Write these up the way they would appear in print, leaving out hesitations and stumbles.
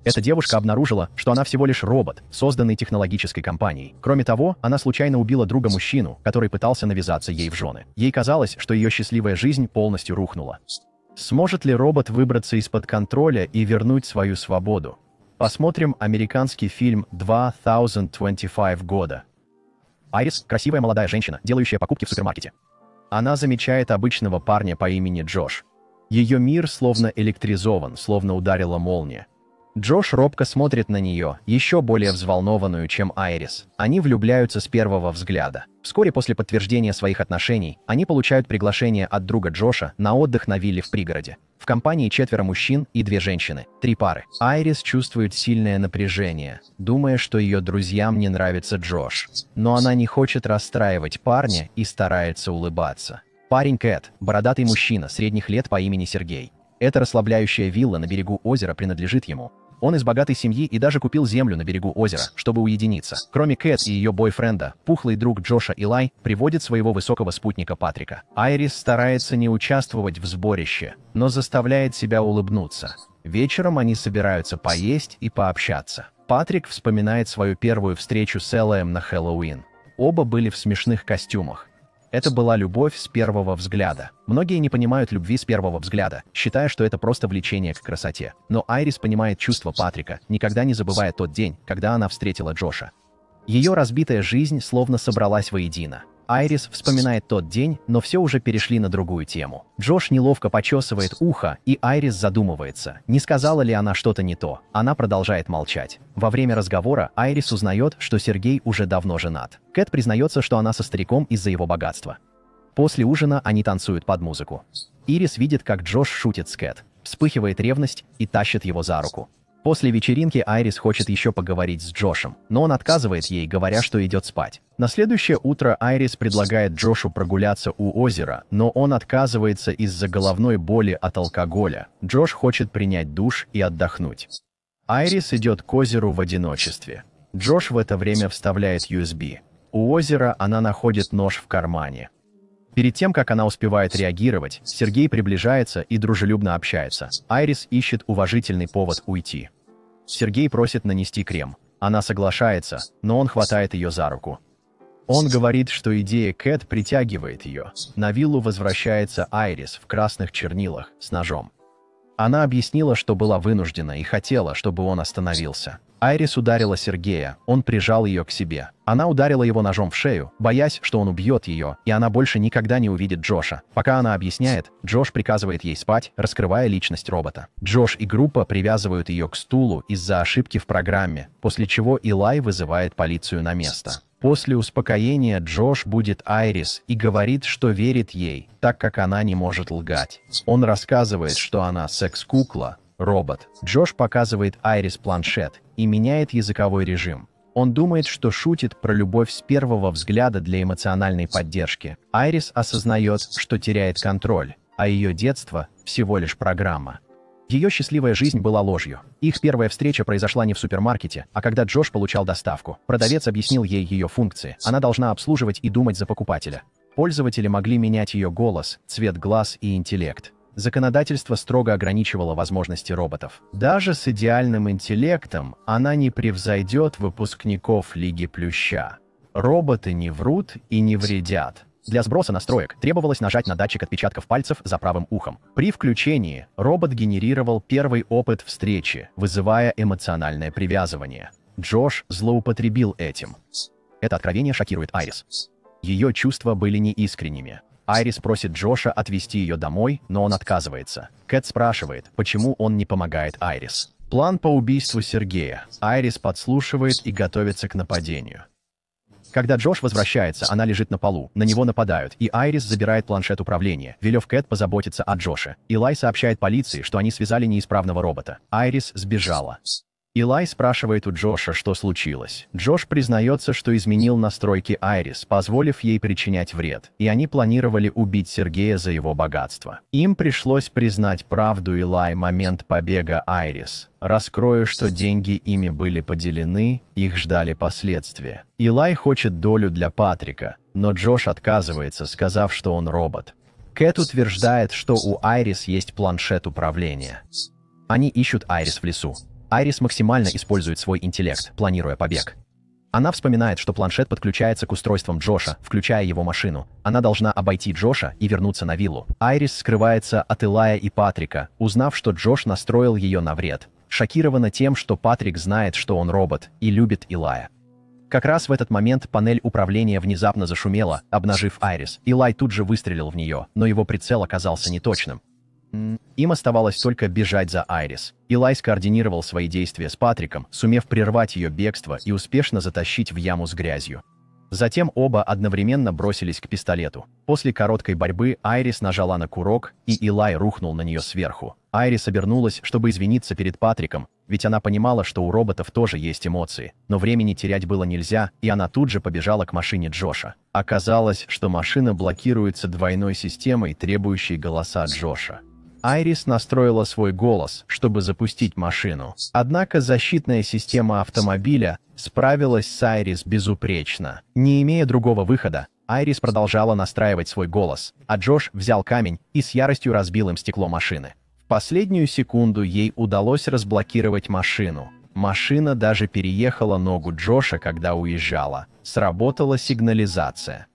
Эта девушка обнаружила, что она всего лишь робот, созданный технологической компанией. Кроме того, она случайно убила друга-мужчину, который пытался навязаться ей в жены. Ей казалось, что ее счастливая жизнь полностью рухнула. Сможет ли робот выбраться из-под контроля и вернуть свою свободу? Посмотрим американский фильм 2025 года. Айрис – красивая молодая женщина, делающая покупки в супермаркете. Она замечает обычного парня по имени Джош. Ее мир словно электризован, словно ударила молния. Джош робко смотрит на нее, еще более взволнованную, чем Айрис. Они влюбляются с первого взгляда. Вскоре после подтверждения своих отношений, они получают приглашение от друга Джоша на отдых на вилле в пригороде. В компании 4 мужчин и 2 женщины, 3 пары. Айрис чувствует сильное напряжение, думая, что ее друзьям не нравится Джош. Но она не хочет расстраивать парня и старается улыбаться. Парень Кэт – бородатый мужчина средних лет по имени Сергей. Эта расслабляющая вилла на берегу озера принадлежит ему. Он из богатой семьи и даже купил землю на берегу озера, чтобы уединиться. Кроме Кэт и ее бойфренда, пухлый друг Джоша Илай приводит своего высокого спутника Патрика. Айрис старается не участвовать в сборище, но заставляет себя улыбнуться. Вечером они собираются поесть и пообщаться. Патрик вспоминает свою первую встречу с Эллаем на Хэллоуин. Оба были в смешных костюмах. Это была любовь с первого взгляда. Многие не понимают любви с первого взгляда, считая, что это просто влечение к красоте. Но Айрис понимает чувства Патрика, никогда не забывая тот день, когда она встретила Джоша. Ее разбитая жизнь словно собралась воедино. Айрис вспоминает тот день, но все уже перешли на другую тему. Джош неловко почесывает ухо, и Айрис задумывается, не сказала ли она что-то не то. Она продолжает молчать. Во время разговора Айрис узнает, что Сергей уже давно женат. Кэт признается, что она со стариком из-за его богатства. После ужина они танцуют под музыку. Ирис видит, как Джош шутит с Кэт. Вспыхивает ревность и тащит его за руку. После вечеринки Айрис хочет еще поговорить с Джошем, но он отказывает ей, говоря, что идет спать. На следующее утро Айрис предлагает Джошу прогуляться у озера, но он отказывается из-за головной боли от алкоголя. Джош хочет принять душ и отдохнуть. Айрис идет к озеру в одиночестве. Джош в это время вставляет USB. У озера она находит нож в кармане. Перед тем, как она успевает реагировать, Сергей приближается и дружелюбно общается. Айрис ищет уважительный повод уйти. Сергей просит нанести крем. Она соглашается, но он хватает ее за руку. Он говорит, что идея Кэт притягивает ее. На виллу возвращается Айрис в красных чернилах с ножом. Она объяснила, что была вынуждена и хотела, чтобы он остановился. Айрис ударила Сергея, он прижал ее к себе. Она ударила его ножом в шею, боясь, что он убьет ее, и она больше никогда не увидит Джоша. Пока она объясняет, Джош приказывает ей спать, раскрывая личность робота. Джош и группа привязывают ее к стулу из-за ошибки в программе, после чего Илай вызывает полицию на место. После успокоения Джош будит Айрис и говорит, что верит ей, так как она не может лгать. Он рассказывает, что она секс-кукла, робот. Джош показывает Айрис планшет и меняет языковой режим. Он думает, что шутит про любовь с первого взгляда для эмоциональной поддержки. Айрис осознает, что теряет контроль, а ее детство – всего лишь программа. Ее счастливая жизнь была ложью. Их первая встреча произошла не в супермаркете, а когда Джош получал доставку. Продавец объяснил ей ее функции. Она должна обслуживать и думать за покупателя. Пользователи могли менять ее голос, цвет глаз и интеллект. Законодательство строго ограничивало возможности роботов. Даже с идеальным интеллектом она не превзойдет выпускников Лиги Плюща. Роботы не врут и не вредят. Для сброса настроек требовалось нажать на датчик отпечатков пальцев за правым ухом. При включении робот генерировал первый опыт встречи, вызывая эмоциональное привязывание. Джош злоупотребил этим. Это откровение шокирует Айрис. Ее чувства были неискренними. Айрис просит Джоша отвезти ее домой, но он отказывается. Кэт спрашивает, почему он не помогает Айрис. План по убийству Сергея. Айрис подслушивает и готовится к нападению. Когда Джош возвращается, она лежит на полу, на него нападают, и Айрис забирает планшет управления, велев Кэт позаботиться о Джоше. Илай сообщает полиции, что они связали неисправного робота. Айрис сбежала. Илай спрашивает у Джоша, что случилось. Джош признается, что изменил настройки Айрис, позволив ей причинять вред, и они планировали убить Сергея за его богатство. Им пришлось признать правду Илай момент побега Айрис. Раскрою, что деньги ими были поделены, их ждали последствия. Илай хочет долю для Патрика, но Джош отказывается, сказав, что он робот. Кэт утверждает, что у Айрис есть планшет управления. Они ищут Айрис в лесу. Айрис максимально использует свой интеллект, планируя побег. Она вспоминает, что планшет подключается к устройствам Джоша, включая его машину. Она должна обойти Джоша и вернуться на виллу. Айрис скрывается от Илая и Патрика, узнав, что Джош настроил ее на вред. Шокирована тем, что Патрик знает, что он робот, и любит Илая. Как раз в этот момент панель управления внезапно зашумела, обнажив Айрис. Илай тут же выстрелил в нее, но его прицел оказался неточным. Им оставалось только бежать за Айрис. Илай скоординировал свои действия с Патриком, сумев прервать ее бегство и успешно затащить в яму с грязью. Затем оба одновременно бросились к пистолету. После короткой борьбы Айрис нажала на курок, и Илай рухнул на нее сверху. Айрис обернулась, чтобы извиниться перед Патриком, ведь она понимала, что у роботов тоже есть эмоции. Но времени терять было нельзя, и она тут же побежала к машине Джоша. Оказалось, что машина блокируется двойной системой, требующей голоса Джоша. Айрис настроила свой голос, чтобы запустить машину. Однако защитная система автомобиля справилась с Айрис безупречно. Не имея другого выхода, Айрис продолжала настраивать свой голос, а Джош взял камень и с яростью разбил им стекло машины. В последнюю секунду ей удалось разблокировать машину. Машина даже переехала ногу Джоша, когда уезжала. Сработала сигнализация.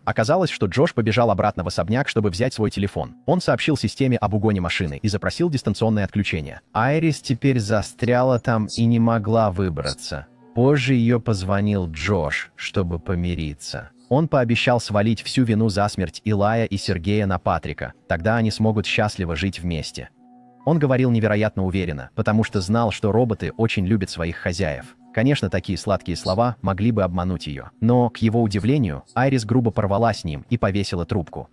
Оказалось, что Джош побежал обратно в особняк, чтобы взять свой телефон. Он сообщил системе об угоне машины и запросил дистанционное отключение. Айрис теперь застряла там и не могла выбраться. Позже ее позвонил Джош, чтобы помириться. Он пообещал свалить всю вину за смерть Илая и Сергея на Патрика. Тогда они смогут счастливо жить вместе. Он говорил невероятно уверенно, потому что знал, что роботы очень любят своих хозяев. Конечно, такие сладкие слова могли бы обмануть ее. Но, к его удивлению, Айрис грубо порвала с ним и повесила трубку.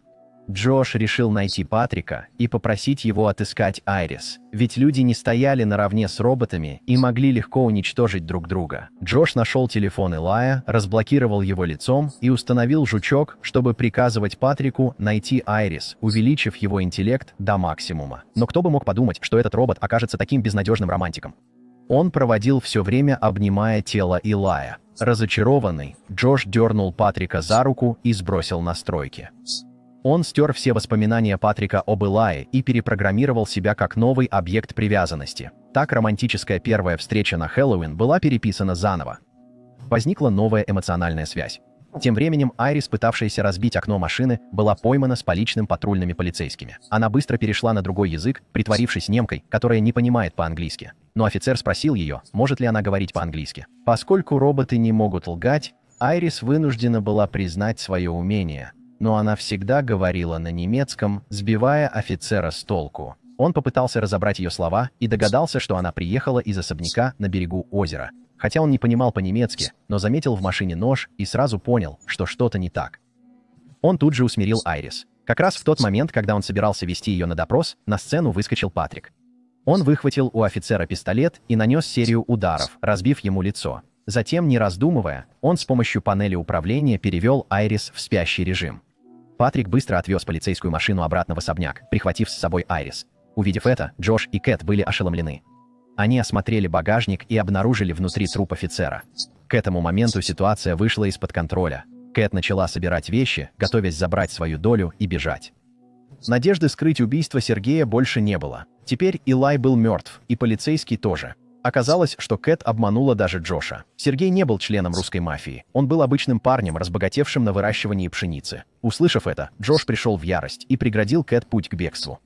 Джош решил найти Патрика и попросить его отыскать Айрис. Ведь люди не стояли наравне с роботами и могли легко уничтожить друг друга. Джош нашел телефон Илая, разблокировал его лицом и установил жучок, чтобы приказывать Патрику найти Айрис, увеличив его интеллект до максимума. Но кто бы мог подумать, что этот робот окажется таким безнадежным романтиком? Он проводил все время, обнимая тело Илая. Разочарованный, Джош дернул Патрика за руку и сбросил настройки. Он стер все воспоминания Патрика об Илае и перепрограммировал себя как новый объект привязанности. Так романтическая первая встреча на Хэллоуин была переписана заново. Возникла новая эмоциональная связь. Тем временем Айрис, пытавшаяся разбить окно машины, была поймана с поличным патрульными полицейскими. Она быстро перешла на другой язык, притворившись немкой, которая не понимает по-английски. Но офицер спросил ее, может ли она говорить по-английски. Поскольку роботы не могут лгать, Айрис вынуждена была признать свое умение. Но она всегда говорила на немецком, сбивая офицера с толку. Он попытался разобрать ее слова и догадался, что она приехала из особняка на берегу озера. Хотя он не понимал по-немецки, но заметил в машине нож и сразу понял, что что-то не так. Он тут же усмирил Айрис. Как раз в тот момент, когда он собирался вести ее на допрос, на сцену выскочил Патрик. Он выхватил у офицера пистолет и нанес серию ударов, разбив ему лицо. Затем, не раздумывая, он с помощью панели управления перевел Айрис в спящий режим. Патрик быстро отвез полицейскую машину обратно в особняк, прихватив с собой Айрис. Увидев это, Джош и Кэт были ошеломлены. Они осмотрели багажник и обнаружили внутри труп офицера. К этому моменту ситуация вышла из-под контроля. Кэт начала собирать вещи, готовясь забрать свою долю и бежать. Надежды скрыть убийство Сергея больше не было. Теперь Илай был мертв, и полицейский тоже. Оказалось, что Кэт обманула даже Джоша. Сергей не был членом русской мафии. Он был обычным парнем, разбогатевшим на выращивании пшеницы. Услышав это, Джош пришел в ярость и преградил Кэт путь к бегству.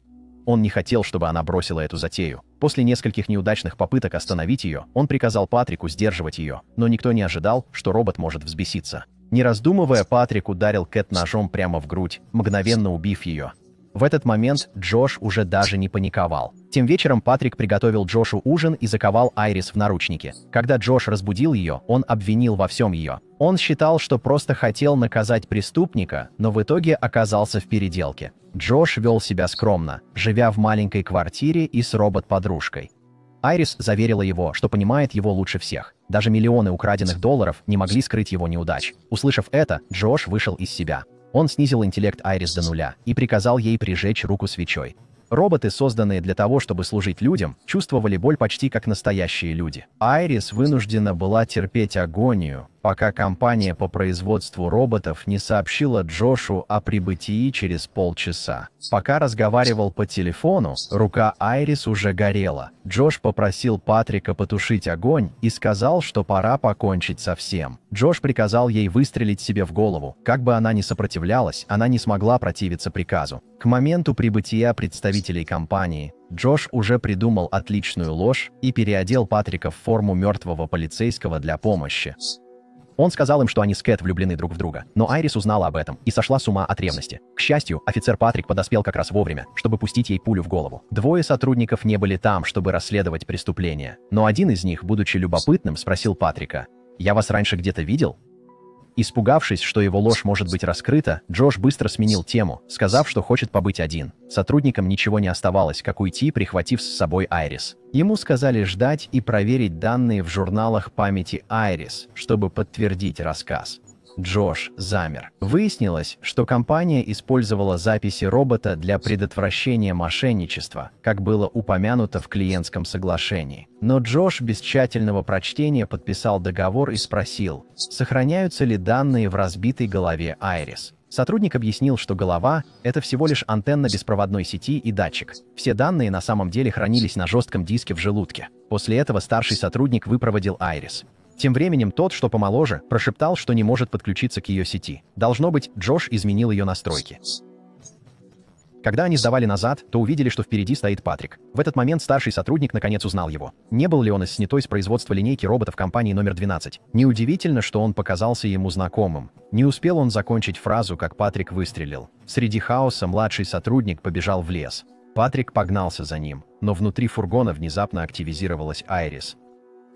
Он не хотел, чтобы она бросила эту затею. После нескольких неудачных попыток остановить ее, он приказал Патрику сдерживать ее, но никто не ожидал, что робот может взбеситься. Не раздумывая, Патрик ударил Кэт ножом прямо в грудь, мгновенно убив ее. В этот момент Джош уже даже не паниковал. Тем вечером Патрик приготовил Джошу ужин и заковал Айрис в наручники. Когда Джош разбудил ее, он обвинил во всем ее. Он считал, что просто хотел наказать преступника, но в итоге оказался в переделке. Джош вел себя скромно, живя в маленькой квартире и с робот-подружкой. Айрис заверила его, что понимает его лучше всех. Даже миллионы украденных долларов не могли скрыть его неудач. Услышав это, Джош вышел из себя. Он снизил интеллект Айрис до нуля и приказал ей прижечь руку свечой. Роботы, созданные для того, чтобы служить людям, чувствовали боль почти как настоящие люди. Айрис вынуждена была терпеть агонию, пока компания по производству роботов не сообщила Джошу о прибытии через полчаса. Пока разговаривал по телефону, рука Айрис уже горела. Джош попросил Патрика потушить огонь и сказал, что пора покончить со всем. Джош приказал ей выстрелить себе в голову. Как бы она ни сопротивлялась, она не смогла противиться приказу. К моменту прибытия представителей компании, Джош уже придумал отличную ложь и переодел Патрика в форму мертвого полицейского для помощи. Он сказал им, что они с Кэт влюблены друг в друга, но Айрис узнала об этом и сошла с ума от ревности. К счастью, офицер Патрик подоспел как раз вовремя, чтобы пустить ей пулю в голову. Двое сотрудников не были там, чтобы расследовать преступление, но один из них, будучи любопытным, спросил Патрика: «Я вас раньше где-то видел?» Испугавшись, что его ложь может быть раскрыта, Джош быстро сменил тему, сказав, что хочет побыть один. Сотрудникам ничего не оставалось, как уйти, прихватив с собой Айрис. Ему сказали ждать и проверить данные в журналах памяти Айрис, чтобы подтвердить рассказ. Джош замер. Выяснилось, что компания использовала записи робота для предотвращения мошенничества, как было упомянуто в клиентском соглашении. Но Джош без тщательного прочтения подписал договор и спросил, сохраняются ли данные в разбитой голове Айрис. Сотрудник объяснил, что голова — это всего лишь антенна беспроводной сети и датчик. Все данные на самом деле хранились на жестком диске в желудке. После этого старший сотрудник выпроводил Айрис. Тем временем тот, что помоложе, прошептал, что не может подключиться к ее сети. Должно быть, Джош изменил ее настройки. Когда они сдавали назад, то увидели, что впереди стоит Патрик. В этот момент старший сотрудник наконец узнал его. Не был ли он из снятой с производства линейки роботов компании номер 12? Неудивительно, что он показался ему знакомым. Не успел он закончить фразу, как Патрик выстрелил. Среди хаоса младший сотрудник побежал в лес. Патрик погнался за ним, но внутри фургона внезапно активизировалась Айрис.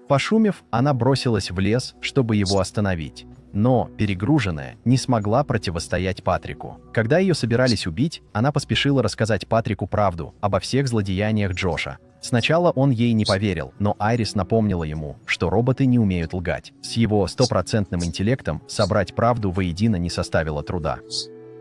Пошумев, она бросилась в лес, чтобы его остановить. Но, перегруженная, не смогла противостоять Патрику. Когда ее собирались убить, она поспешила рассказать Патрику правду обо всех злодеяниях Джоша. Сначала он ей не поверил, но Айрис напомнила ему, что роботы не умеют лгать. С его стопроцентным интеллектом собрать правду воедино не составило труда.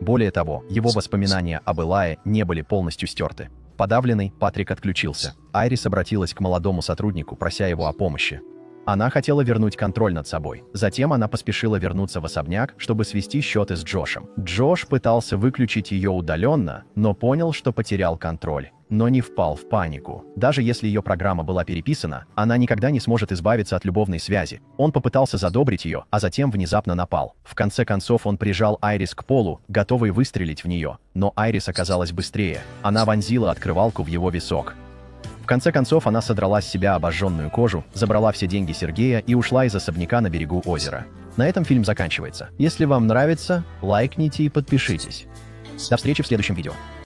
Более того, его воспоминания об Элае не были полностью стерты. Подавленный, Патрик отключился. Айрис обратилась к молодому сотруднику, прося его о помощи. Она хотела вернуть контроль над собой. Затем она поспешила вернуться в особняк, чтобы свести счеты с Джошем. Джош пытался выключить ее удаленно, но понял, что потерял контроль. Но не впал в панику. Даже если ее программа была переписана, она никогда не сможет избавиться от любовной связи. Он попытался задобрить ее, а затем внезапно напал. В конце концов он прижал Айрис к полу, готовый выстрелить в нее. Но Айрис оказалась быстрее. Она вонзила открывалку в его висок. В конце концов она содрала с себя обожженную кожу, забрала все деньги Сергея и ушла из особняка на берегу озера. На этом фильм заканчивается. Если вам нравится, лайкните и подпишитесь. До встречи в следующем видео.